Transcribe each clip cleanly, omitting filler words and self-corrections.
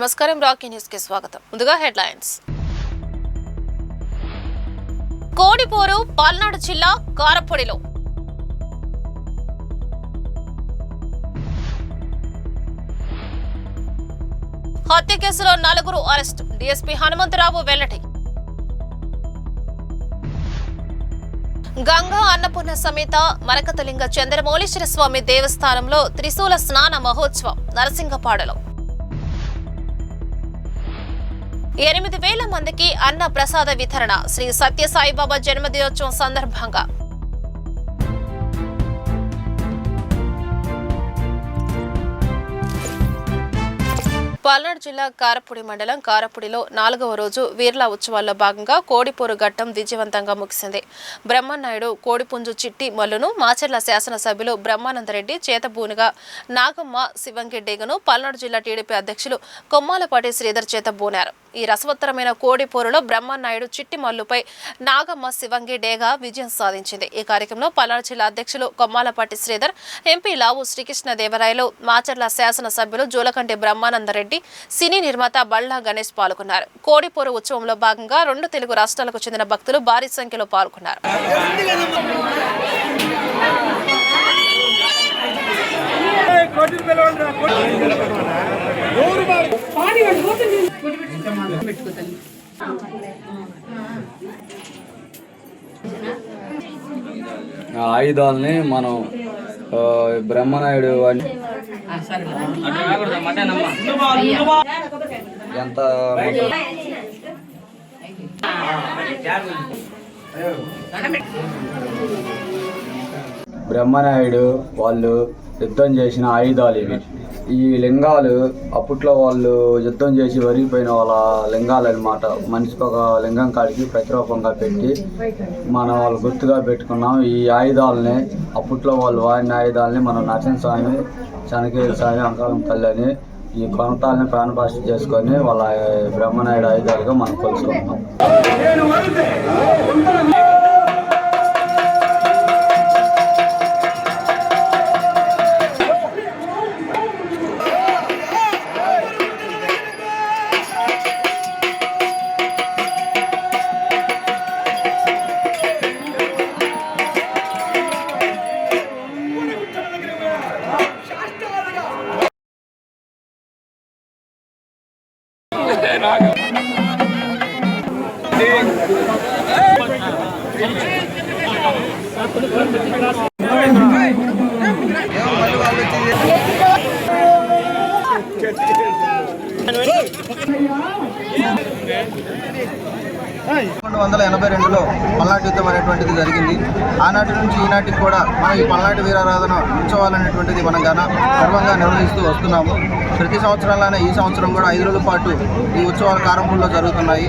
నమస్కారం Rocky news కి స్వాగతం. ముందుగా హెడ్లైన్స్. కోడిపోరు పల్నాడు జిల్లా కారపొడిలో హత్య కేసులో 4 అరెస్టు. డీఎస్పీ హనుమంతరావు వెల్లడి. గంగా అన్నపూర్ణ సమేత మరకతలింగ చంద్రమౌళీశ్వర స్వామి దేవస్థానంలో త్రిశూల స్నాన మహోత్సవం నరసింగపాడులో 8,000 మందికి అన్న ప్రసాద వితరణ. శ్రీ సత్యసాయిబాబా జన్మదినోత్సవం సందర్భంగా పల్నాడు జిల్లా కారపూడి మండలం కారపూడిలో 4వ రోజు వీర్ల ఉత్సవాల్లో భాగంగా కోడిపోరు ఘట్టం విజయవంతంగా ముగిసింది. బ్రహ్మనాయుడు కోడిపుంజు చిట్టి మల్లును మాచర్ల శాసనసభ్యులు బ్రహ్మానందరెడ్డి చేతబూనుగా నాగమ్మ శివంగి డేగను పల్నాడు జిల్లా టీడీపీ అధ్యక్షులు కొమ్మాలపాటి శ్రీధర్ చేతబూనారు. ఈ రసవత్తరమైన కోడిపోరులో బ్రహ్మనాయుడు చిట్టి మల్లుపై నాగమ్మ శివంగి డేగా విజయం సాధించింది. ఈ కార్యక్రమంలో పల్నాడు జిల్లా అధ్యక్షులు కొమ్మాలపాటి శ్రీధర్, ఎంపీ లావు శ్రీకృష్ణదేవరాయలు, మాచర్ల శాసనసభ్యులు జూలకంటి బ్రహ్మానందరెడ్డి, సినీ నిర్మాత బళ్ళా గణేష్ పాల్గొన్నారు. కోడిపోరు ఉత్సవంలో భాగంగా 2 తెలుగు రాష్ట్రాలకు చెందిన భక్తులు భారీ సంఖ్యలో పాల్గొన్నారు. ఆయుధాలని మనం బ్రహ్మనాయుడు ఎంత బ్రహ్మనాయుడు వాళ్ళు యుద్ధం చేసిన ఆయుధాలు ఇవి. ఈ లింగాలు అప్పట్లో వాళ్ళు యుద్ధం చేసి వరిగిపోయిన వాళ్ళ లింగాలు అనమాట. మనిషికి ఒక లింగం కాడికి ప్రతిరూపంగా పెట్టి మనం వాళ్ళు గుర్తుగా పెట్టుకున్నాం. ఈ ఆయుధాలని అప్పట్లో వాళ్ళు వాడిన ఆయుధాలని మనం నరసింహస్వామి, చనకేశ్వర స్వామి, అంకారం తల్లి అని ఈ కొనతాలని ప్రాణప్రతిష్ఠ చేసుకొని వాళ్ళ బ్రహ్మనాయుడు ఆయుధాలుగా మనం కొలుసుకుంటాం. లో పల్నాటి యుద్ధం అనేటువంటిది జరిగింది. ఆనాటి నుంచి ఈనాటికి కూడా మనం ఈ పల్నాటి వీరారాధన ఉత్సవాలు అనేటువంటిది మనం గర్వంగా నిర్వహిస్తూ వస్తున్నాము. ప్రతి సంవత్సరంలోనే ఈ సంవత్సరం కూడా 5 రోజుల పాటు ఈ ఉత్సవాలు కారంపూడిలో జరుగుతున్నాయి.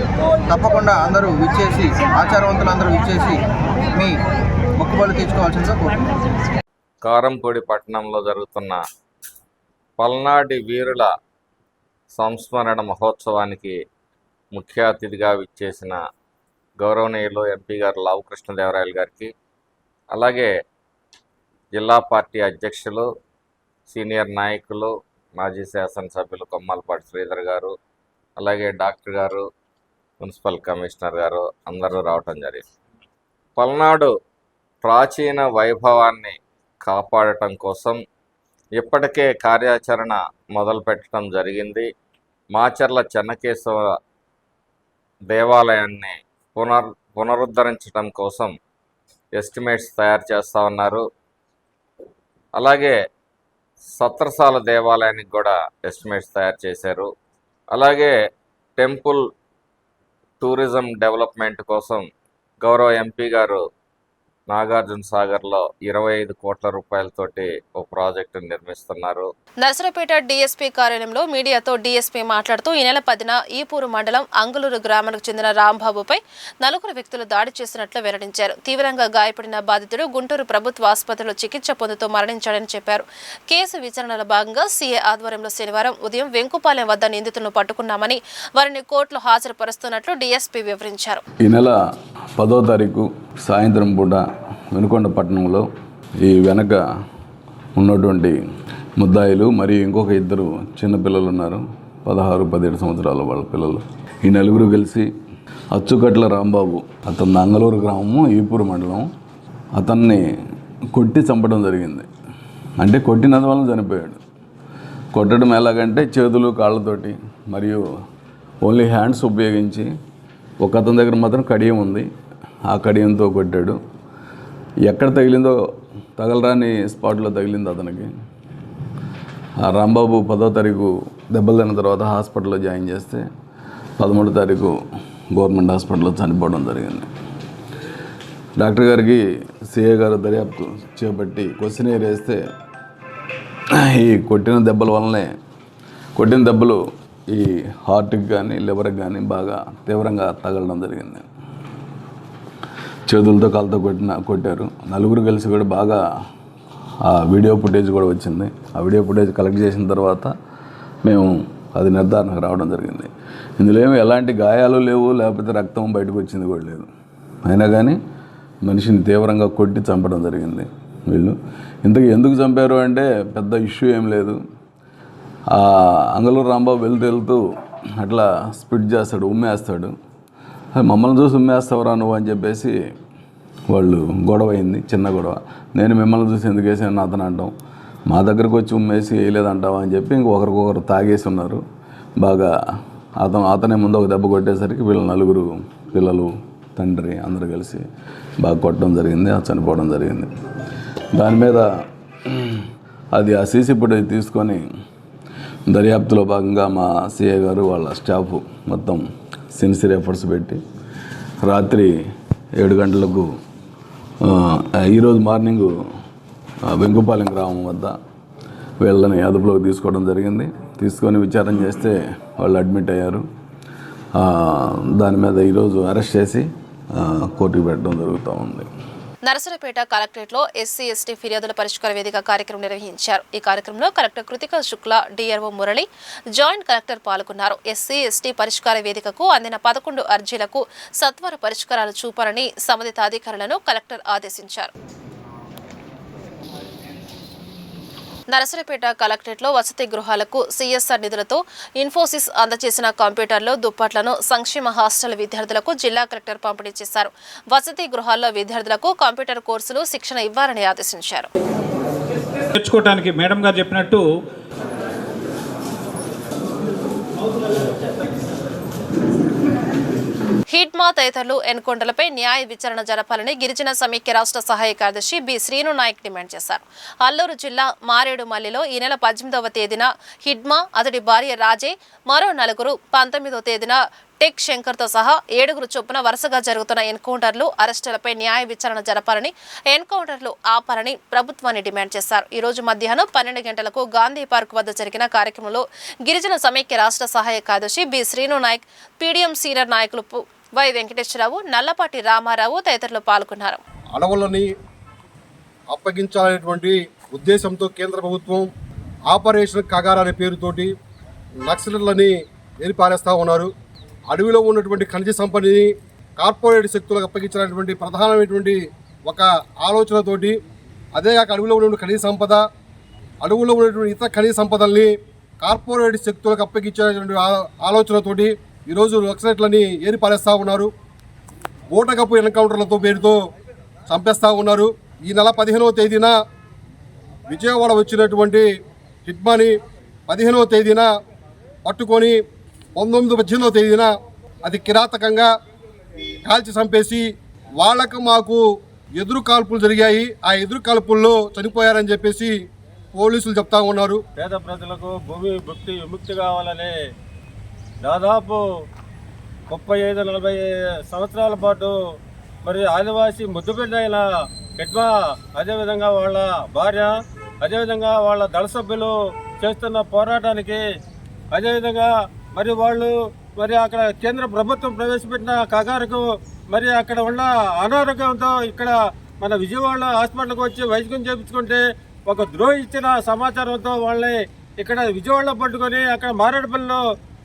తప్పకుండా అందరూ విచ్చేసి, ఆచారవంతులందరూ విచ్చేసి మీ మొక్కుబడులు తీర్చుకోవాల్సిందిగా కోరుతున్నాం. కారంపూడి పట్టణంలో జరుగుతున్న పల్నాటి వీరుల సంస్మరణ మహోత్సవానికి ముఖ్య అతిథిగా విచ్చేసిన గౌరవనీయులు ఎంపీ గారు లావు కృష్ణదేవరాయలు గారికి, అలాగే జిల్లా పార్టీ అధ్యక్షులు, సీనియర్ నాయకులు, మాజీ శాసనసభ్యులు కొమ్మాలపాటి శ్రీధర్ గారు, అలాగే డాక్టర్ గారు, మున్సిపల్ కమిషనర్ గారు అందరూ రావటం జరిగింది. పల్నాడు ప్రాచీన వైభవాన్ని కాపాడటం కోసం ఇప్పటికే కార్యాచరణ మొదలుపెట్టడం జరిగింది. మాచర్ల చెన్నకేశవ దేవాలయాన్ని పునరుద్ధరించడం కోసం ఎస్టిమేట్స్ తయారు చేస్తూ ఉన్నారు. అలాగే సత్రసాల దేవాలయానికి కూడా ఎస్టిమేట్స్ తయారు చేశారు. అలాగే టెంపుల్ టూరిజం డెవలప్మెంట్ కోసం గౌరవ ఎంపీ గారు నాగార్జున సాగర్లో 25 కోట్ల రూపాయలతోటి ఒక ప్రాజెక్టు నిర్మిస్తున్నారు. నర్సరావుపేట డీఎస్పీ కార్యాలయంలో మీడియాతో డీఎస్పీ మాట్లాడుతూ ఈ నెల 10న ఈపూరు మండలం అంగులూరు గ్రామానికి చెందిన రాంబాబుపై 4 వ్యక్తులు దాడి చేసినట్లు వెల్లడించారు. తీవ్రంగా గాయపడిన బాధితుడు గుంటూరు ప్రభుత్వ ఆసుపత్రిలో చికిత్స పొందుతూ మరణించాడని చెప్పారు. కేసు విచారణలో భాగంగా సీఏ ఆధ్వర్యంలో శనివారం ఉదయం వెంకుపాలెం వద్ద నిందితులను పట్టుకున్నామని, వారిని కోర్టులో హాజరుపరుస్తున్నట్లు డీఎస్పీ వివరించారు. ఈ నెల 10వ తారీఖు సాయంత్రం పూట వెనుకొండ పట్టణంలో ఈ వెనక ఉన్నటువంటి ముద్దాయిలు మరియు ఇంకొక 2 చిన్నపిల్లలు ఉన్నారు. 16, 17 సంవత్సరాల వాళ్ళ పిల్లలు. ఈ నలుగురు కలిసి అచ్చుకట్ల రాంబాబు, అతను నంగలూరు గ్రామము, ఈపూరు మండలం, అతన్ని కొట్టి చంపడం జరిగింది. అంటే కొట్టినందువల్ల చనిపోయాడు. కొట్టడం ఎలాగంటే చేతులు కాళ్ళతోటి మరియు ఓన్లీ హ్యాండ్స్ ఉపయోగించి, ఒక అతని దగ్గర మాత్రం కడియం ఉంది, ఆ కడియంతో కొట్టాడు. ఎక్కడ తగిలిందో తగలరాని స్పాట్లో తగిలింది అతనికి. ఆ రాంబాబు 10వ తారీఖు దెబ్బలు తిన్న తర్వాత హాస్పిటల్లో జాయిన్ చేస్తే 13వ తారీఖు గవర్నమెంట్ హాస్పిటల్లో చనిపోవడం జరిగింది. డాక్టర్ గారికి సిఏ గారు దర్యాప్తు చేపట్టి క్వశ్చనీర్ వేస్తే ఈ కొట్టిన దెబ్బలు ఈ హార్ట్కి కానీ లివర్కి కానీ బాగా తీవ్రంగా తగలడం జరిగింది. చేతులతో కాళ్ళతో కొట్టారు. నలుగురు కలిసి కూడా బాగా ఆ వీడియో ఫుటేజ్ కూడా వచ్చింది. ఆ వీడియో ఫుటేజ్ కలెక్ట్ చేసిన తర్వాత మేము అది నిర్ధారణకు రావడం జరిగింది. ఇందులో ఏమి ఎలాంటి గాయాలు లేవు, లేకపోతే రక్తం బయటకు వచ్చింది కూడా లేదు. అయినా కానీ మనిషిని తీవ్రంగా కొట్టి చంపడం జరిగింది. వీళ్ళు ఇంతకు ఎందుకు చంపారు అంటే పెద్ద ఇష్యూ ఏం లేదు. అంగలూరు రాంబాబు వెళ్తూ అట్లా స్పిట్ చేస్తాడు, ఉమ్మేస్తాడు. మమ్మల్ని చూసి ఉమ్మేస్తావురా నువ్వు అని చెప్పేసి వాళ్ళు గొడవ అయింది, చిన్న గొడవ. నేను మిమ్మల్ని చూసి ఎందుకు వేసాను అతను అంటాం, మా దగ్గరకు వచ్చి ఉమ్మేసి వేయలేదంటావా అని చెప్పి ఇంకొకరికొకరు తాగేసి ఉన్నారు బాగా. అతనే ముందు ఒక దెబ్బ కొట్టేసరికి వీళ్ళు నలుగురు పిల్లలు, తండ్రి అందరూ కలిసి బాగా కొట్టడం జరిగింది, చనిపోవడం జరిగింది. దాని మీద అది ఆ సీసీ ఫుటేజ్ తీసుకొని దర్యాప్తులో భాగంగా మా సిఐ గారు వాళ్ళ స్టాఫ్ మొత్తం సిన్సియర్ ఎఫర్ట్స్ పెట్టి రాత్రి 7 గంటలకు ఈరోజు మార్నింగు వెంకుపాలెం గ్రామం వద్ద వీళ్ళని అదుపులోకి తీసుకోవడం జరిగింది. తీసుకొని విచారణ చేస్తే వాళ్ళు అడ్మిట్ అయ్యారు. దాని మీద ఈరోజు అరెస్ట్ చేసి కోర్టుకు పెట్టడం జరుగుతూ ఉంది. నరసరావుపేట కలెక్టరేట్లో ఎస్సీ ఎస్టీ ఫిర్యాదుల పరిష్కార వేదిక కార్యక్రమం నిర్వహించారు. ఈ కార్యక్రమంలో collector Kritika Shukla, DRO Murali, joint collector పాల్గొన్నారు. ఎస్సీ ఎస్టీ పరిష్కార వేదికకు అందిన 11 అర్జీలకు సత్వర పరిష్కారాలు చూపాలని సంబంధిత అధికారులను కలెక్టర్ ఆదేశించారు. నరసరావుపేట కలెక్టరేట్లో వసతి గృహాలకు సిఎస్ఆర్ నిధులతో ఇన్ఫోసిస్ అందజేసిన కంప్యూటర్లు, దుప్పట్లను సంక్షేమ హాస్టల్ విద్యార్థులకు జిల్లా కలెక్టర్ పంపిణీ చేశారు. వసతి గృహాల్లో విద్యార్థులకు కంప్యూటర్ కోర్సులు, శిక్షణ ఇవ్వాలని ఆదేశించారు. నేర్చుకోవడానికి మేడం గారు చెప్పినట్టు హిడ్మా తదితరులు ఎన్కౌంటర్లపై న్యాయ విచారణ జరపాలని గిరిజన సమైక్య రాష్ట్ర సహాయ కార్యదర్శి బి శ్రీను నాయక్ డిమాండ్ చేశారు. అల్లూరు జిల్లా మారేడుమల్లిలో ఈ నెల 18వ తేదీన హిడ్మా, అతడి భార్య రాజే, మరో 4 19వ తేదీన టెక్ శంకర్తో సహా 7 చొప్పున వరుసగా జరుగుతున్న ఎన్కౌంటర్లు, అరెస్టులపై న్యాయ విచారణ జరపాలని, ఎన్కౌంటర్లు ఆపాలని ప్రభుత్వాన్ని డిమాండ్ చేశారు. ఈ రోజు మధ్యాహ్నం 12 గంటలకు గాంధీ పార్క్ వద్ద జరిగిన కార్యక్రమంలో గిరిజన సమైక్య రాష్ట్ర సహాయ కార్యదర్శి B Srinu Naik, PDM senior నాయకులు వై వెంకటేశ్వరరావు, నల్లపాటి రామారావు తదితరులు పాల్గొన్నారు. అడవులని అప్పగించాలనేటువంటి ఉద్దేశంతో కేంద్ర ప్రభుత్వం ఆపరేషన్ కగార్ అనే పేరుతోటి నక్సలర్లని ఏరిపారేస్తూ ఉన్నారు. అడవిలో ఉన్నటువంటి ఖనిజ సంపదని కార్పొరేట్ శక్తులకు అప్పగించాలనేటువంటి ప్రధానమైనటువంటి ఒక ఆలోచనతోటి, అదేగాక అడవిలో ఉన్నటువంటి ఖనిజ సంపద, అడవులో ఉన్నటువంటి ఇతర ఖనిజ సంపదల్ని కార్పొరేట్ శక్తులకు అప్పగించేటువంటి ఆలోచనతోటి ఈరోజు నక్సలైట్లని ఏరిపారేస్తూ ఉన్నారు. ఓటకప్పు ఎన్కౌంటర్లతో పేరుతో చంపేస్తూ ఉన్నారు. ఈ నెల 15వ తేదీన విజయవాడ వచ్చినటువంటి హిడ్మాని 15వ తేదీన పట్టుకొని 19, 18వ తేదీన అది కిరాతకంగా కాల్చి చంపేసి వాళ్ళకు మాకు ఎదురు కాల్పులు జరిగాయి, ఆ ఎదురు కాల్పుల్లో చనిపోయారని చెప్పేసి పోలీసులు చెప్తా ఉన్నారు. పేద ప్రజలకు భూమి విముక్తి కావాలని దాదాపు 35-40 సంవత్సరాల పాటు మరి ఆదివాసీ ముద్దుబిడ్డ అయిన హిడ్మా, అదేవిధంగా వాళ్ళ భార్య, అదేవిధంగా వాళ్ళ దళ సభ్యులు చేస్తున్న పోరాటానికి, అదేవిధంగా మరి వాళ్ళు మరి అక్కడ కేంద్ర ప్రభుత్వం ప్రవేశపెట్టిన కగారుకు మరి అక్కడ ఉన్న అనారోగ్యంతో ఇక్కడ మన విజయవాడ హాస్పిటల్కి వచ్చి వైద్యం చేయించుకుంటే ఒక ద్రోహి ఇచ్చిన సమాచారంతో వాళ్ళని ఇక్కడ విజయవాడలో పట్టుకొని అక్కడ మారేడుపల్లిలో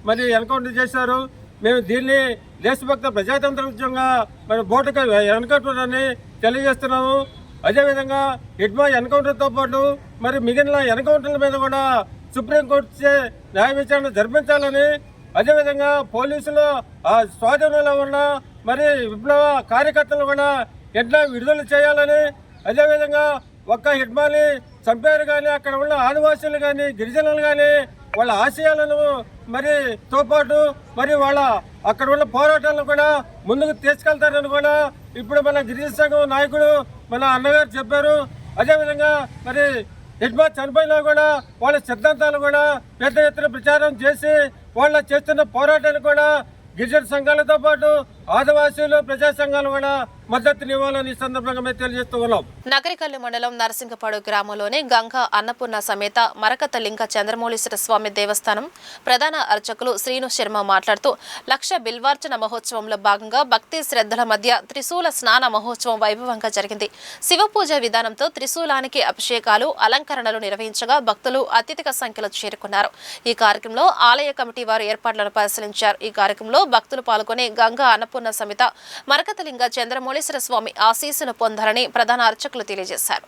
మరి ఎన్కౌంటర్ చేశారు. మేము దీన్ని దేశభక్త ప్రజాతంత్రంగా మరి బోటుగా ఎన్కౌంటర్ని తెలియజేస్తున్నాము. అదేవిధంగా హిడ్మా ఎన్కౌంటర్తో పాటు మరి మిగిలిన ఎన్కౌంటర్ల మీద కూడా సుప్రీంకోర్టు న్యాయ విచారణ జరిపించాలని, అదేవిధంగా పోలీసులు ఆ స్వాధీనంలో ఉన్న మరి విప్లవ కార్యకర్తలు కూడా ఎట్లా విడుదల చేయాలని, అదేవిధంగా ఒక్క హిడ్మాని చంపారు కానీ అక్కడ ఉన్న ఆదివాసీలు కానీ గిరిజనులు కానీ వాళ్ళ ఆశయాలను తో పాటు మరి వాళ్ళ అక్కడ ఉన్న పోరాటాలను కూడా ముందుకు తీసుకెళ్తారని కూడా ఇప్పుడు మన గిరిజన సంఘం నాయకుడు మన అన్నగారు చెప్పారు. అదేవిధంగా మరి హిడ్మా చనిపోయినా కూడా వాళ్ళ సిద్ధాంతాలు కూడా పెద్ద ఎత్తున ప్రచారం చేసి వాళ్ళ చేస్తున్న పోరాటాన్ని కూడా గిరిజన సంఘాలతో పాటు ఆదివాసీలు ప్రజా సంఘాలు కూడా మద్దతునివ్వాలని సందర్భంగా మేము తెలియజేస్తూ ఉన్నాం. నగరికల్లు మండలం నరసింగపాడు గ్రామంలోని గంగా అన్నపూర్ణ సమేత మరకత లింగ చంద్రమౌళీశ్వర స్వామి దేవస్థానం ప్రధాన అర్చకులు శ్రీను శర్మ మాట్లాడుతూ లక్ష బిల్వార్చన మహోత్సవంలో భాగంగా భక్తి శ్రద్ధల మధ్య త్రిశూల స్నాన మహోత్సవం వైభవంగా జరిగింది. శివ పూజ విధానంతో త్రిశూలానికి అభిషేకాలు అలంకరణలు నిర్వహించగా భక్తులు అత్యధిక సంఖ్యలో చేరుకున్నారు. ఈ కార్యక్రమంలో ఆలయ కమిటీ వారు ఏర్పాట్లను పరిశీలించారు. ఈ కార్యక్రమంలో భక్తులు పాల్గొని గంగా అన్నపూర్ణ సమేత మరకతలింగ చంద్రమౌళీశ్వర స్వామి ఆశీస్సులు పొందాలని ప్రధాన అర్చకులు తెలియజేశారు.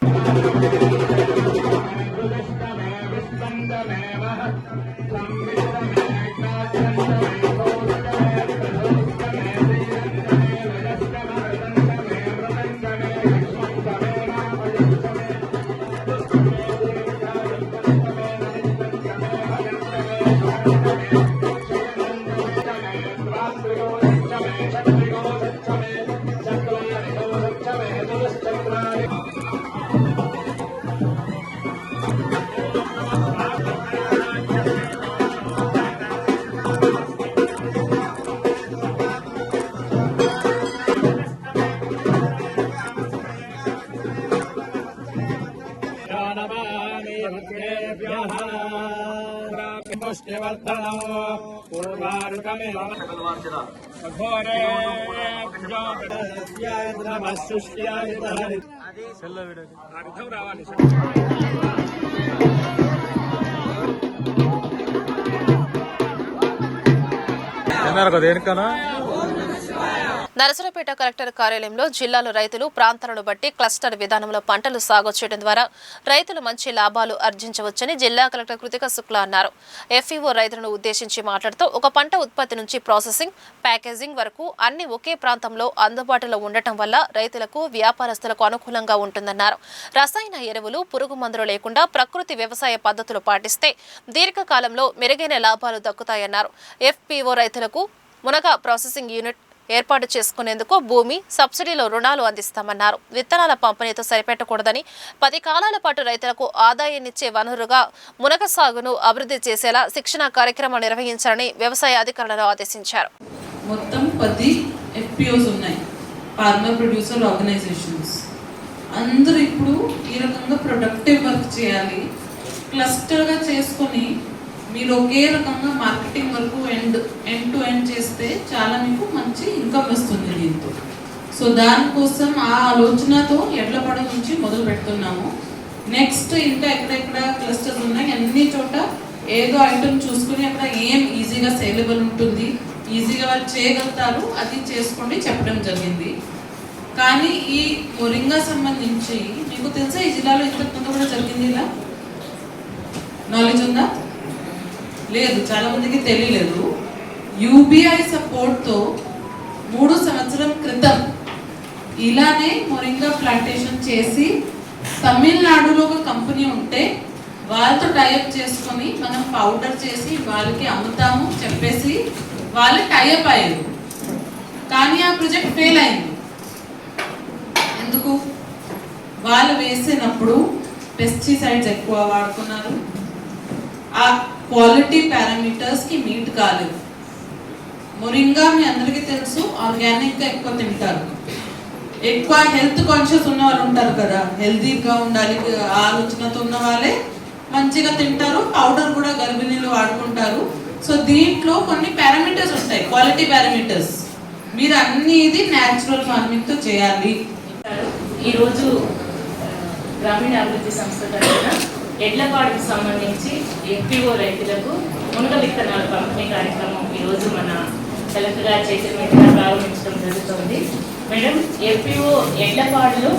నరసరావుపేట కలెక్టర్ కార్యాలయంలో జిల్లాలో రైతులు ప్రాంతాలను బట్టి క్లస్టర్ విధానంలో పంటలు సాగు చేయడం ద్వారా రైతులు మంచి లాభాలు ఆర్జించవచ్చని జిల్లా కలెక్టర్ కృతిక శుక్లా అన్నారు. ఎఫ్ఈఓ రైతులను ఉద్దేశించి మాట్లాడుతూ ఒక పంట ఉత్పత్తి నుంచి ప్రాసెసింగ్, ప్యాకేజింగ్ వరకు అన్ని ఒకే ప్రాంతంలో అందుబాటులో ఉండటం వల్ల రైతులకు, వ్యాపారస్తులకు అనుకూలంగా ఉంటుందన్నారు. రసాయన ఎరువులు, పురుగు మందులు లేకుండా ప్రకృతి వ్యవసాయ పద్ధతులు పాటిస్తే దీర్ఘకాలంలో మెరుగైన లాభాలు దక్కుతాయన్నారు. ఎఫ్పీఓ రైతులకు మునగ ప్రాసెసింగ్ యూనిట్ ఏర్పాటు చేసుకునేందుకు భూమి, సబ్సిడీలో రుణాలు అందిస్తామన్నారు. విత్తనాల పంపిణీతో సరిపెట్టకూడదని 10 కాలాల పాటు రైతులకు ఆదాయాన్నిచ్చే వనరుగా మునగ సాగును అభివృద్ధి చేసేలా శిక్షణ కార్యక్రమం నిర్వహించాలని వ్యవసాయ అధికారులను ఆదేశించారు. మొత్తం 10 ఎఫ్పిఓస్ ఉన్నాయి, ఫార్మర్ ప్రొడ్యూసర్ ఆర్గనైజేషన్స్. అందరూ ఇప్పుడు ఈ రకంగా ప్రొడక్టివ్ వర్క్ చేయాలి. క్లస్టర్గా చేసుకొని మీరు ఒకే రకంగా మార్కెటింగ్ వరకు ఎండ్ టు ఎండ్ చేస్తే చాలా మీకు మంచి ఇన్కమ్ వస్తుంది దీంతో. సో దానికోసం ఆ ఆలోచనతో ఎడ్లపడ నుంచి మొదలు పెడుతున్నాము. నెక్స్ట్ ఇంకా ఎక్కడెక్కడ క్లస్టర్స్ ఉన్నాయి అన్ని చోట ఏదో ఐటమ్ చూసుకుని అక్కడ ఏం ఈజీగా సేలబుల్ ఉంటుంది, ఈజీగా వాళ్ళు చేయగలుగుతారు, అది చేసుకోండి చెప్పడం జరిగింది. కానీ ఈ మొరింగా సంబంధించి మీకు తెలుసా ఈ జిల్లాలో ఇంతకుముందు కూడా జరిగింది, ఇలా నాలెడ్జ్ ఉందా? లేదు, చాలా మందికి తెలియలేదు. యూబీఐ సపోర్ట్తో 3 సంవత్సరం క్రితం ఇలానే మొరింగా ప్లాంటేషన్ చేసి తమిళనాడులో ఒక కంపెనీ ఉంటే వాళ్ళతో టైఅప్ చేసుకొని మనం పౌడర్ చేసి వాళ్ళకి అమ్ముతాము చెప్పేసి వాళ్ళు టైఅప్ అయ్యారు. కానీ ఆ ప్రాజెక్ట్ ఫెయిల్ అయింది. ఎందుకు? వాళ్ళు వేసినప్పుడు పెస్టిసైడ్స్ ఎక్కువ వాడుకున్నారు, ఆ క్వాలిటీ పారామీటర్స్కి మీట్ కాలేదు. మొరింగా మీ అందరికీ తెలుసు ఆర్గానిక్గా ఎక్కువ తింటారు, ఎక్కువ హెల్త్ కాన్షియస్ ఉన్న వాళ్ళు ఉంటారు కదా, హెల్తీగా ఉండాలి ఆలోచనతో ఉన్న వాళ్ళే మంచిగా తింటారు, పౌడర్ కూడా గర్భిణీలు వాడుకుంటారు. సో దీంట్లో కొన్ని పారామీటర్స్ ఉంటాయి, క్వాలిటీ పారామీటర్స్. మీరు అన్ని ఇది న్యాచురల్ ఫార్మింగ్తో చేయాలి. ఈరోజు గ్రామీణ అభివృద్ధి సంస్థ తరఫున ఎడ్లపాడుకు సంబంధించి ఎఫ్పిఓ రైతులకు మునగ విత్తనాల పంపిణీ కార్యక్రమం ఈరోజు మన కలెక్టర్ గారి చేతుల మీదుగా ప్రారంభించడం జరుగుతుంది. మేడం, ఎఫ్పిఓ ఎడ్లపాడులో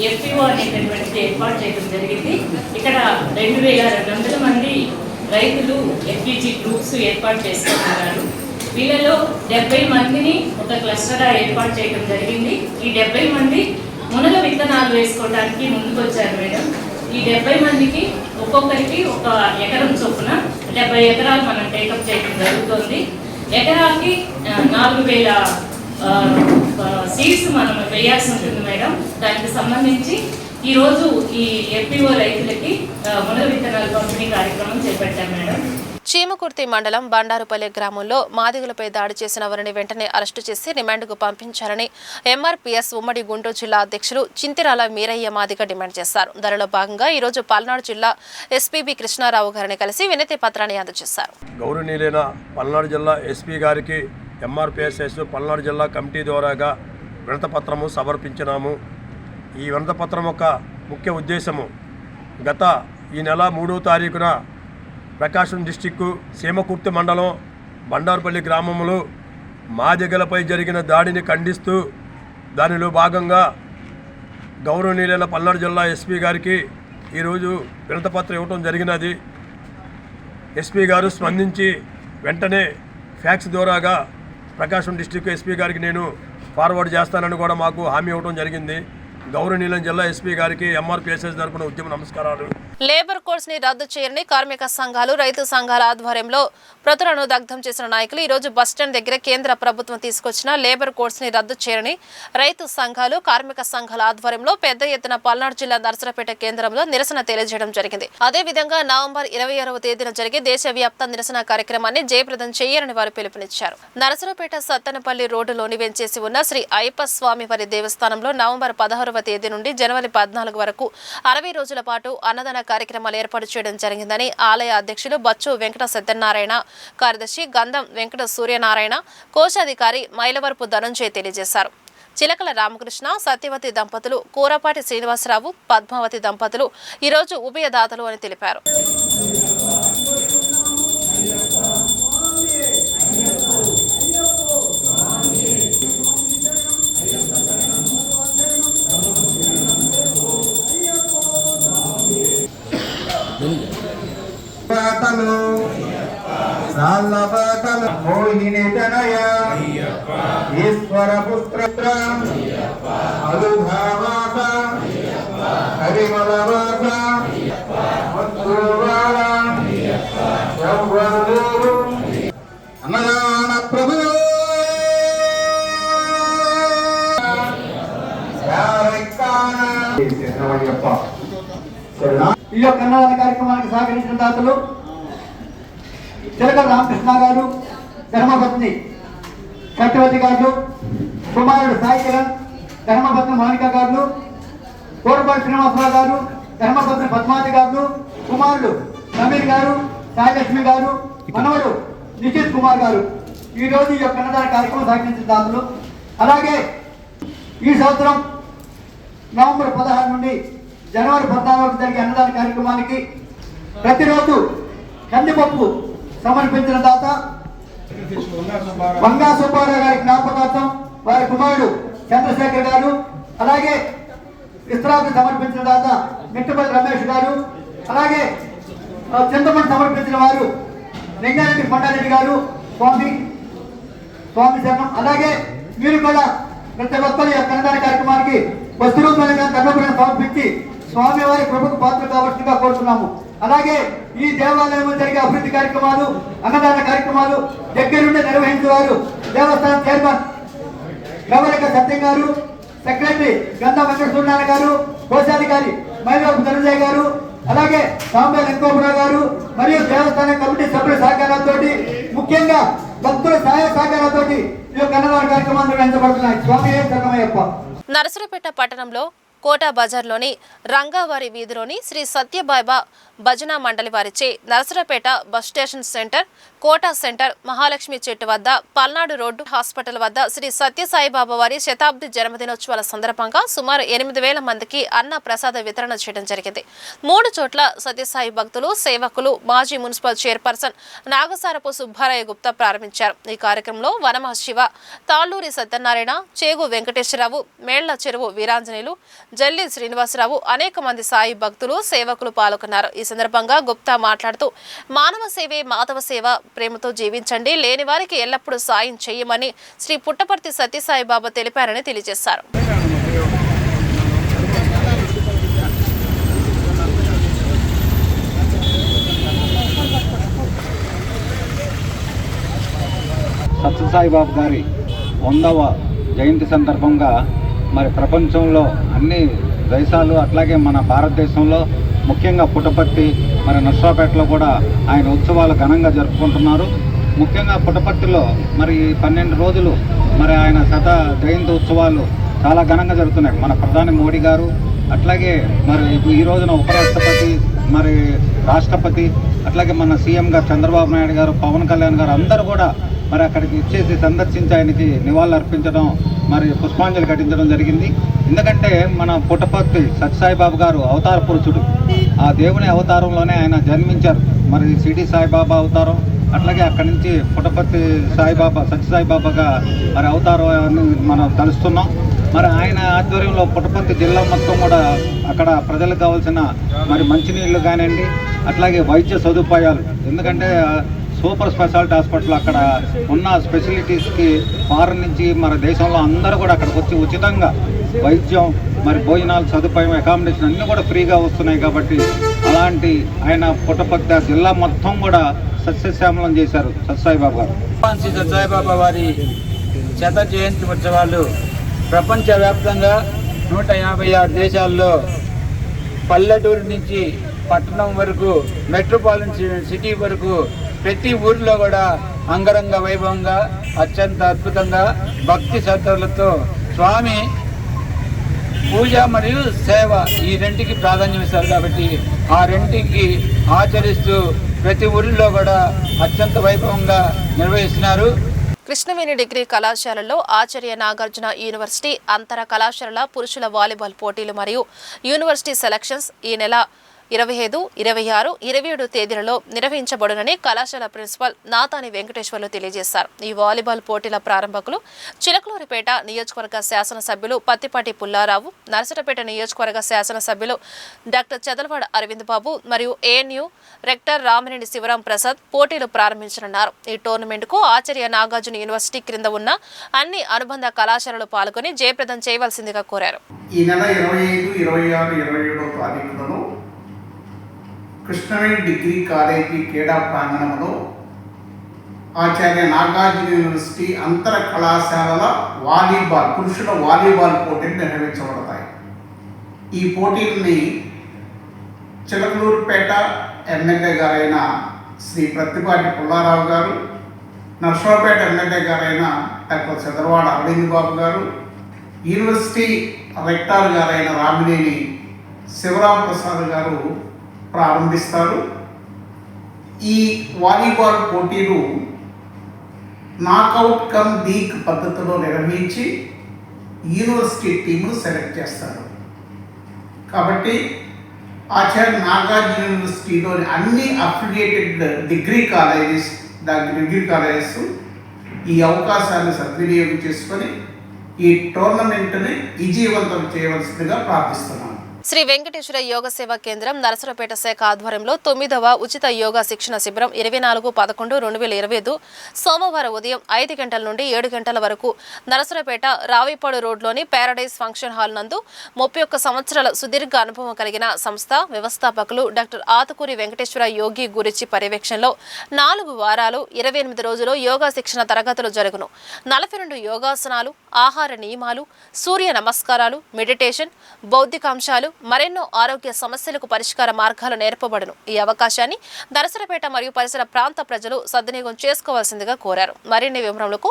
ఎఫ్పిఓ అనేటటువంటిది ఏర్పాటు చేయడం జరిగింది. ఇక్కడ 2200 మంది రైతులు ఎఫ్పిజి గ్రూప్స్ ఏర్పాటు చేసుకుంటున్నారు. వీళ్ళలో 70 మందిని ఒక క్లస్టర్గా ఏర్పాటు చేయడం జరిగింది. ఈ 70 మంది మునగ విత్తనాలు వేసుకోవడానికి ముందుకొచ్చారు మేడం. ఈ 70 మందికి ఒక్కొక్కరికి ఒక ఎకరం చొప్పున 70 ఎకరాలు మనం టేకప్ చేయడం జరుగుతుంది. ఎకరాకి 4000 సీడ్స్ మనం వేయాల్సి ఉంటుంది మేడం. దానికి సంబంధించి ఈరోజు ఈ ఎఫ్పిఓ రైతులకి మునగ విత్తనాలు పంపిణీ కార్యక్రమం చేపట్టాం మేడం. చీమకుర్తి మండలం బండారుపల్లి గ్రామంలో మాదిగలపై దాడి చేసిన వారిని వెంటనే అరెస్టు చేసి రిమాండ్కు పంపించాలని ఎంఆర్పీఎస్ ఉమ్మడి గుంటూరు జిల్లా అధ్యక్షులు చింతిరాల మీరయ్య మాదిగ డిమాండ్ చేశారు. దానిలో భాగంగా ఈరోజు పల్నాడు జిల్లా ఎస్పీబీ కృష్ణారావు గారిని కలిసి వినతి పత్రాన్ని అందజేశారు. గౌరవనీయులైన పల్నాడు జిల్లా ఎస్పీ గారికి ఎంఆర్పీఎస్ పల్నాడు జిల్లా కమిటీ ద్వారాగా వినతపత్రము సమర్పించినాము. ఈ వినతపత్రం యొక్క ముఖ్య ఉద్దేశము ఈ నెల 3వ తారీఖున ప్రకాశం డిస్టిక్కు చీమకుర్తి మండలం బండారుపల్లి గ్రామంలో మాదిగలపై జరిగిన దాడిని ఖండిస్తూ దానిలో భాగంగా గౌరవనీయులైన పల్నాడు జిల్లా ఎస్పీ గారికి ఈరోజు వినతపత్రం ఇవ్వడం జరిగినది. ఎస్పీ గారు స్పందించి వెంటనే ఫ్యాక్స్ ద్వారాగా ప్రకాశం డిస్టిక్ ఎస్పీ గారికి నేను ఫార్వర్డ్ చేస్తానని కూడా మాకు హామీ ఇవ్వడం జరిగింది. గౌరవనీయులైన జిల్లా ఎస్పీ గారికి ఎంఆర్పీఎస్ తరపున ఉద్యమ నమస్కారాలు. లేబర్ కోడ్స్ ని రద్దు చేయని కార్మిక సంఘాలు, రైతు సంఘాల ఆధ్వర్యంలో ప్రతులను దగ్ధం చేసిన నాయకులు ఈరోజు బస్టాండ్ దగ్గర కేంద్ర ప్రభుత్వం తీసుకొచ్చిన లేబర్ కోడ్స్ ని రద్దు చేయని రైతు సంఘాలు, కార్మిక సంఘాల ఆధ్వర్యంలో పెద్ద ఎత్తున పల్నాడు జిల్లా నరసరావుపేట కేంద్రంలో నిరసన తెలియజేయడం జరిగింది. అదేవిధంగా నవంబర్ 26వ తేదీన జరిగే దేశవ్యాప్త నిరసన కార్యక్రమాన్ని జయప్రదం చేయాలని వారు పిలుపునిచ్చారు. నరసరావుపేట సత్తెనపల్లి రోడ్డులోని వెంచేసి ఉన్న శ్రీ అయ్యప్ప స్వామి వారి దేవస్థానంలో నవంబర్ 16వ తేదీ నుండి జనవరి 14 వరకు 60 రోజుల పాటు అన్నదాన కార్యక్రమాలు ఏర్పాటు చేయడం జరిగిందని ఆలయ అధ్యక్షులు బచ్చు వెంకట సత్యనారాయణ, కార్యదర్శి గంధం వెంకట సూర్యనారాయణ, కోశాధికారి మైలవరపు ధనంజయ్ తెలియజేశారు. చిలకల రామకృష్ణ, సత్యవతి దంపతులు, కూరపాటి శ్రీనివాసరావు, పద్మావతి దంపతులు ఈరోజు ఉభయదాతలు అని తెలిపారు. ఈశ్వర పుత్ర అనుభావాస హరిమలవాస అన్నదాన ప్రభు ఈ యొక్క అన్నదాన కార్యక్రమానికి సహకరించిన దాతలు చిలకల రామకృష్ణ గారు, ధర్మపత్ని సత్యవతి గారు, కుమారుడు సాయి కిరణ్, ధర్మపత్ని మౌనిక గారు, కోరపాటి శ్రీనివాసరావు గారు, ధర్మపత్ని పద్మావతి గారు, కుమారుడు నవీన్ గారు, సాయిలక్ష్మి గారు, మనవడు నితీష్ కుమార్ గారు ఈరోజు ఈ యొక్క అన్నదాన కార్యక్రమం సహకరించిన దాతలు. అలాగే ఈ సంవత్సరం నవంబర్ 16 నుండి జనవరి 14 వరకు జరిగే అన్నదాన కార్యక్రమానికి ప్రతిరోజు కందిపప్పు సమర్పించిన దాత వంగా సుబ్బారావు గారి జ్ఞాపకార్థం వారి కుమారుడు చంద్రశేఖర్ గారు, అలాగే విశ్రాంతి సమర్పించిన దాత మిట్టపల్లి రమేష్ గారు, అలాగే చింతమంది సమర్పించిన వారు లింగారెడ్డి కొండారెడ్డి గారు, స్వామి శరణం. అలాగే మీరు కూడా ప్రతి ఒక్కరు యొక్క అన్నదాన కార్యక్రమానికి వస్తు రూపంగా ధర్మపురం సమర్పించి స్వామివారి కృపకు పాత్ర కావచ్చుగా కోరుతున్నాము. అలాగే ఈ దేవాలయంలో జరిగే అభివృద్ధి కార్యక్రమాలు, అన్నదాన కార్యక్రమాలు దగ్గరుండి నిర్వహించేవారు దేవస్థానం చైర్మన్ గవరక సత్యం గారు, సెక్రటరీ గంధం వెంకట సూర్యనారాయణ గారు, కోశాధికారి మైలవరపు ధనంజయ్ గారు, అలాగే సాంబే వెంకటరావు గారు మరియు దేవస్థానం కమిటీ సభ్యుల సహకారంతో, ముఖ్యంగా భక్తుల సహాయ సహకారంతో ఈ యొక్క అన్నదాన కార్యక్రమాలు నిర్వహించబడుతున్నాయి. స్వామి శరణమయ్యప్ప. నరసరావుపేట పట్టణంలో కోటా బజార్లోని రంగావారి వీధిలోని శ్రీ సత్యబాబా భజన మండలి వారిచే Narasaraopet bus station centre, Kota centre, Mahalakshmi చెట్టు వద్ద, పల్నాడు రోడ్డు హాస్పిటల్ వద్ద శ్రీ సత్యసాయిబాబా వారి శతాబ్ది జన్మదినోత్సవాల సందర్భంగా సుమారు 8,000 మందికి అన్న ప్రసాద వితరణ చేయడం జరిగింది. 3 చోట్ల సత్యసాయి భక్తులు, సేవకులు, మాజీ మున్సిపల్ చైర్పర్సన్ నాగసారపు సుబ్బారాయ గుప్తా ప్రారంభించారు. ఈ కార్యక్రమంలో వనమ శివ, తాళ్లూరి సత్యనారాయణ, చేగు వెంకటేశ్వరరావు, మేళ్ల చెరువు వీరాంజనేయులు, జల్లి శ్రీనివాసరావు, అనేక మంది సాయి భక్తులు, సేవకులు పాల్గొన్నారు. ఈ సందర్భంగా గుప్తా మాట్లాడుతూ మానవ సేవే మాధవ సేవ, ప్రేమతో జీవించండి, లేని వారికి ఎల్లప్పుడూ సాయం చేయమని శ్రీ పుట్టపర్తి సత్యసాయిబాబా తెలిపారని తెలియజేశారు. సత్యసాయిబాబు గారి 100వ జయంతి సందర్భంగా మరి ప్రపంచంలో అన్ని దేశాలు అట్లాగే మన భారతదేశంలో ముఖ్యంగా పుట్టపర్తి మరి నర్సాపేటలో కూడా ఆయన ఉత్సవాలు ఘనంగా జరుపుకుంటున్నారు. ముఖ్యంగా పుట్టపర్తిలో మరి 12 రోజులు మరి ఆయన జయంతి ఉత్సవాలు చాలా ఘనంగా జరుగుతున్నాయి. మన ప్రధాని మోడీ గారు అట్లాగే మరి ఈ రోజున ఉపరాష్ట్రపతి మరి రాష్ట్రపతి అట్లాగే మన సీఎం గారు చంద్రబాబు నాయుడు గారు, పవన్ కళ్యాణ్ గారు అందరూ కూడా మరి అక్కడికి ఇచ్చేసి సందర్శించి ఆయనకి నివాళులు అర్పించడం మరి పుష్పాంజలి ఘటించడం జరిగింది. ఎందుకంటే మన పుట్టపర్తి సత్యసాయిబాబా గారు అవతార పురుషుడు, ఆ దేవుని అవతారంలోనే ఆయన జన్మించారు. మరి సిడి సాయిబాబా అవతారం అట్లాగే అక్కడి నుంచి పుట్టపర్తి సాయిబాబా సత్యసాయిబాబాగా మరి అవతారాన్ని మనం తలుస్తున్నాం. మరి ఆయన ఆధ్వర్యంలో పుట్టపర్తి జిల్లా మొత్తం కూడా అక్కడ ప్రజలకు కావాల్సిన మరి మంచినీళ్ళు కానివ్వండి, అట్లాగే వైద్య సదుపాయాలు, ఎందుకంటే సూపర్ స్పెషాలిటీ హాస్పిటల్ అక్కడ ఉన్న స్పెషాలిటీస్కి ఫారెన్ నుంచి మన దేశంలో అందరూ కూడా అక్కడికి వచ్చి ఉచితంగా వైద్యం మరి భోజనాలు సదుపాయం అకామిడేషన్ అన్నీ కూడా ఫ్రీగా వస్తున్నాయి. కాబట్టి అలాంటి ఆయన పుట్టపర్తి జిల్లా మొత్తం కూడా సస్యశ్యామలం చేశారు సత్యసాయిబాబా గారు. శ్రీ సత్యసాయిబాబా వారి 100వ జయంతి ఉత్సవాలు ప్రపంచవ్యాప్తంగా 156 దేశాల్లో పల్లెటూరు నుంచి పట్టణం వరకు మెట్రోపాలిటన్ సిటీ వరకు ప్రతి ఊరిలో కూడా అంగరంగ వైభవంగా అత్యంత అద్భుతంగా భక్తి శ్రద్ధలతో స్వామి పూజ మరియు సేవ ఈ రెంటికి ప్రాధాన్యం ఇస్తారు. కాబట్టి ఆ రెంటికి ఆచరిస్తూ ప్రతి ఊరిలో కూడా అత్యంత వైభవంగా నిర్వహిస్తున్నారు. కృష్ణవేణి డిగ్రీ కళాశాలలో ఆచార్య నాగార్జున యూనివర్సిటీ అంతర కళాశాలల పురుషుల వాలీబాల్ పోటీలు మరియు యూనివర్సిటీ సెలక్షన్స్ ఈ నెల 25, 26, 27 తేదీలలో నిర్వహించబడునని కళాశాల ప్రిన్సిపల్ నాతాని వెంకటేశ్వర్లు తెలియజేశారు. ఈ వాలీబాల్ పోటీల ప్రారంభకులు చిలకలూరిపేట నియోజకవర్గ శాసనసభ్యులు పత్తిపాటి పుల్లారావు, నరసరావుపేట నియోజకవర్గ శాసనసభ్యులు డాక్టర్ చదలవాడ అరవింద్ బాబు మరియు ఏఎన్యూ రెక్టర్ రామిరెడ్డి శివరాం ప్రసాద్ పోటీలు ప్రారంభించనున్నారు. ఈ టోర్నమెంట్కు ఆచార్య నాగార్జున యూనివర్సిటీ క్రింద ఉన్న అన్ని అనుబంధ కళాశాలలు పాల్గొని జయప్రదం చేయవలసిందిగా కోరారు. ఈ నెల 25, 26, 27వ తారీఖులలో కృష్ణవేణి డిగ్రీ కాలేజీ క్రీడా ప్రాంగణంలో ఆచార్య నాగార్జున యూనివర్సిటీ అంతర కళాశాలల పురుషుల వాలీబాల్ పోటీలు నిర్వహించబడతాయి. ఈ పోటీలని చిలకలూరుపేట ఎమ్మెల్యే గారైన శ్రీ ప్రత్తిపాటి పుల్లారావు గారు, నర్సరావుపేట ఎమ్మెల్యే గారైన డాక్టర్ చదలవాడ అరవింద్ బాబు గారు, యూనివర్సిటీ రెక్టార్ గారైన రామినేని శివరాం ప్రసాద్ గారు ప్రారంభిస్తారు. ఈ వాలీబాల్ పోటీలు నాకౌట్ కమ్ లీగ్ పద్ధతిలో నిర్వహించి యూనివర్సిటీ టీమును సెలెక్ట్ చేస్తారు. కాబట్టి ఆచార్య నాగార్జున యూనివర్సిటీలోని అన్ని అఫిలియేటెడ్ డిగ్రీ కాలేజెస్ ఈ అవకాశాన్ని సద్వినియోగం చేసుకొని ఈ టోర్నమెంట్ని విజయవంతం చేయవలసిందిగా ప్రార్థిస్తున్నాను. శ్రీ వెంకటేశ్వర యోగ సేవా కేంద్రం నరసరావుపేట శాఖ ఆధ్వర్యంలో 9వ ఉచిత యోగా శిక్షణ శిబిరం 24/11/2025 సోమవారం ఉదయం 5 గంటల నుండి 7 గంటల వరకు నరసరావుపేట రావిపాడు రోడ్లోని పారాడైజ్ ఫంక్షన్ హాల్ నందు 31 సంవత్సరాల సుదీర్ఘ అనుభవం కలిగిన సంస్థ వ్యవస్థాపకులు డాక్టర్ ఆతుకూరి వెంకటేశ్వర యోగి గురించి పర్యవేక్షణలో 4 వారాలు 28 రోజులు యోగా శిక్షణ తరగతులు జరుగును. 42 యోగాసనాలు, ఆహార నియమాలు, సూర్య నమస్కారాలు, మెడిటేషన్, బౌద్ధికాంశాలు, మరెన్నో ఆరోగ్య సమస్యలకు పరిష్కార మార్గాలు నేర్పబడును. ఈ అవకాశాన్ని నరసరావుపేట మరియు పరిసర ప్రాంత ప్రజలు సద్వినియోగం చేసుకోవాల్సిందిగా కోరారు. మరిన్ని వివరములకు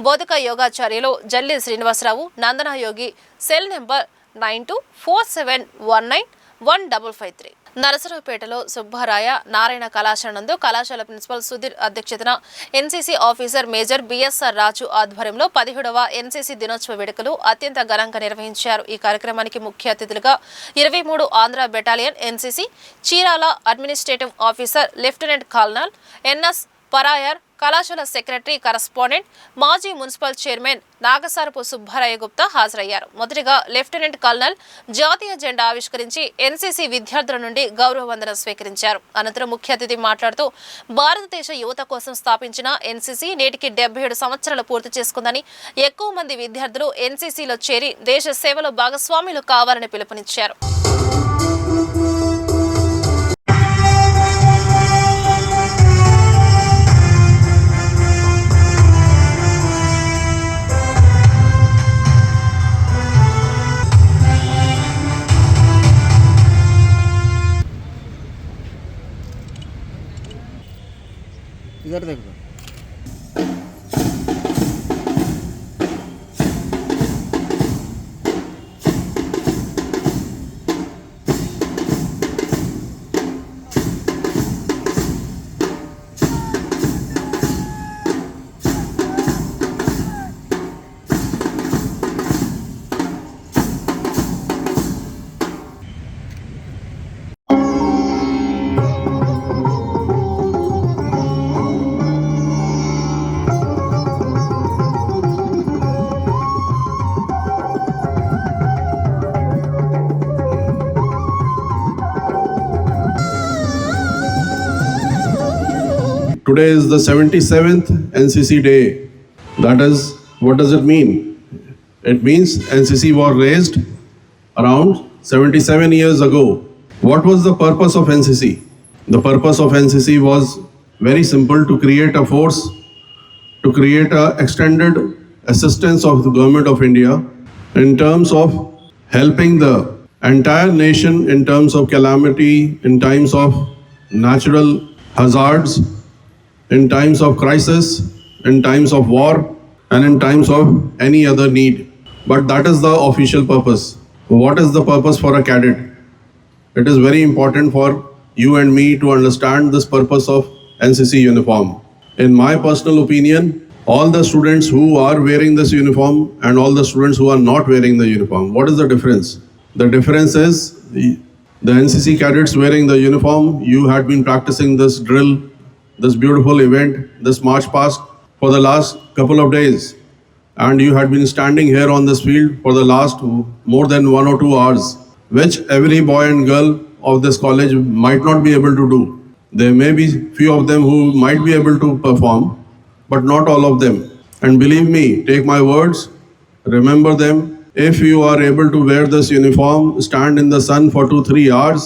బోధక యోగాచార్యులు జల్లి శ్రీనివాసరావు, నందనా యోగి, సెల్ నెంబర్ 9247191553. నరసరావుపేటలో సుబ్బారాయ నారాయణ కళాశాల నందు కళాశాల ప్రిన్సిపల్ సుధీర్ అధ్యక్షతన ఎన్సీసీ ఆఫీసర్ మేజర్ బిఎస్ఆర్ రాజు ఆధ్వర్యంలో 17వ ఎన్సీసీ దినోత్సవ వేడుకలు అత్యంత ఘనంగా నిర్వహించారు. ఈ కార్యక్రమానికి ముఖ్య అతిథులుగా 23 Andhra battalion NCC Chirala administrative officer lieutenant colonel NS Parayar, కళాశాల సెక్రటరీ కరస్పాండెంట్ మాజీ మున్సిపల్ చైర్మన్ నాగసారపు సుబ్బారాయ గుప్తా హాజరయ్యారు. మొదటిగా లెఫ్టినెంట్ కల్నల్ జాతీయ జెండా ఆవిష్కరించి ఎన్సీసీ విద్యార్థుల నుండి గౌరవ వందనం స్వీకరించారు. అనంతరం ముఖ్య అతిథి మాట్లాడుతూ భారతదేశ యువత కోసం స్థాపించిన ఎన్సీసీ నేటికి 77 సంవత్సరాలు పూర్తి చేసుకుందని, ఎక్కువ మంది విద్యార్థులు ఎన్సీసీలో చేరి దేశ సేవలో భాగస్వాములు కావాలని పిలుపునిచ్చారు. इधर देखो. Today is the 77th NCC day. That is, what does it mean? It means NCC was raised around 77 years ago. What was the purpose of NCC? The purpose of NCC was very simple: to create a force, to create a extended assistance of the government of India in terms of helping the entire nation in terms of calamity, in times of natural hazards, in times of crisis, in times of war, and in times of any other need. But that is the official purpose. What is the purpose for a cadet? It is very important for you and me to understand this purpose of NCC uniform. In my personal opinion, all the students who are wearing this uniform and all the students who are not wearing the uniform, what is the difference? The difference is the NCC cadets wearing the uniform, you had been practicing this drill, this beautiful event, this march past for the last couple of days, and you had been standing here on this field for the last more than 1 or 2 hours, which every boy and girl of this college might not be able to do. There may be few of them who might be able to perform, but not all of them. And believe me, take my words, remember them. If you are able to wear this uniform, stand in the sun for 2-3 hours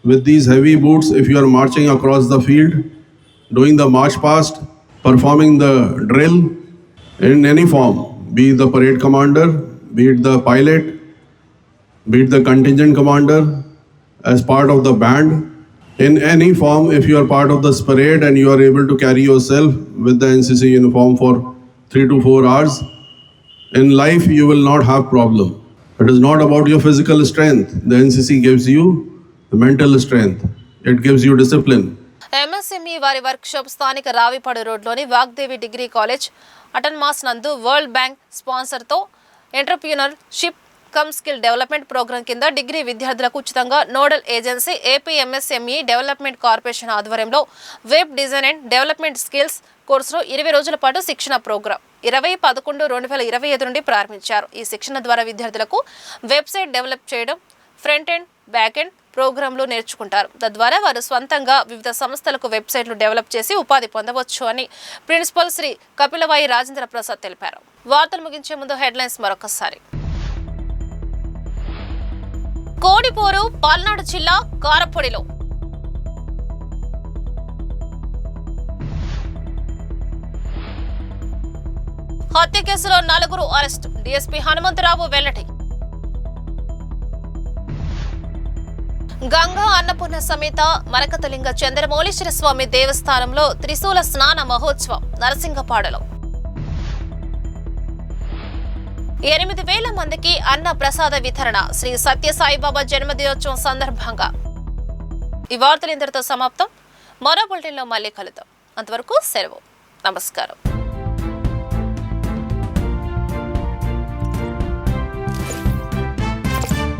with these heavy boots, if you are marching across the field, doing the march past, performing the drill in any form, be it the parade commander, be it the pilot, be it the contingent commander, as part of the band, in any form, if you are part of this parade and you are able to carry yourself with the NCC uniform for 3 to 4 hours, in life you will not have problem. It is not about your physical strength. The NCC gives you the mental strength. It gives you discipline. MSME వారి workshop స్థానిక రావిపాడు రోడ్లోని Vagdevi degree college autonomous నందు World Bank స్పాన్సర్తో entrepreneurship cum skill development program కింద degree విద్యార్థులకు ఉచితంగా nodal agency AP MSME development corporation ఆధ్వర్యంలో web design and development skills కోర్సులో 20 రోజుల పాటు శిక్షణ ప్రోగ్రాం 20-11-2025 నుండి ప్రారంభించారు. ఈ శిక్షణ ద్వారా విద్యార్థులకు వెబ్సైట్ డెవలప్ చేయడం, ఫ్రంట్ ఎండ్, బ్యాక్ ఎండ్ ప్రోగ్రాంలు నేర్చుకుంటారు. తద్వారా వారు స్వంతంగా వివిధ సంస్థలకు వెబ్సైట్లు డెవలప్ చేసి ఉపాధి పొందవచ్చు అని ప్రిన్సిపల్ శ్రీ కపిలవాయి రాజేంద్ర ప్రసాద్ తెలిపారు. వార్తలు ముగించే ముందు హెడ్లైన్స్ మరొకసారి. కోడిపోరు పల్నాడు జిల్లా కారపొడిలో హత్య కేసులో 4 అరెస్టు, డీఎస్పీ హనుమంతరావు వెల్లడి. గంగా అన్నపూర్ణ సమేత మరకతలింగ చంద్రమౌళీశ్వర స్వామి దేవస్థానంలో త్రిశూల స్నాన మహోత్సవం నరసింగపాడలో. 8,000 మందికి అన్న ప్రసాద వితరణ శ్రీ సత్యసాయిబాబా జన్మదినోత్సవం సందర్భంగా. ఈ వార్తలు ఇంతటితో సమాప్తం. మరో బులెటిన్లో మళ్ళీ కలుద్దాం. అంతవరకు సెలవు. నమస్కారం.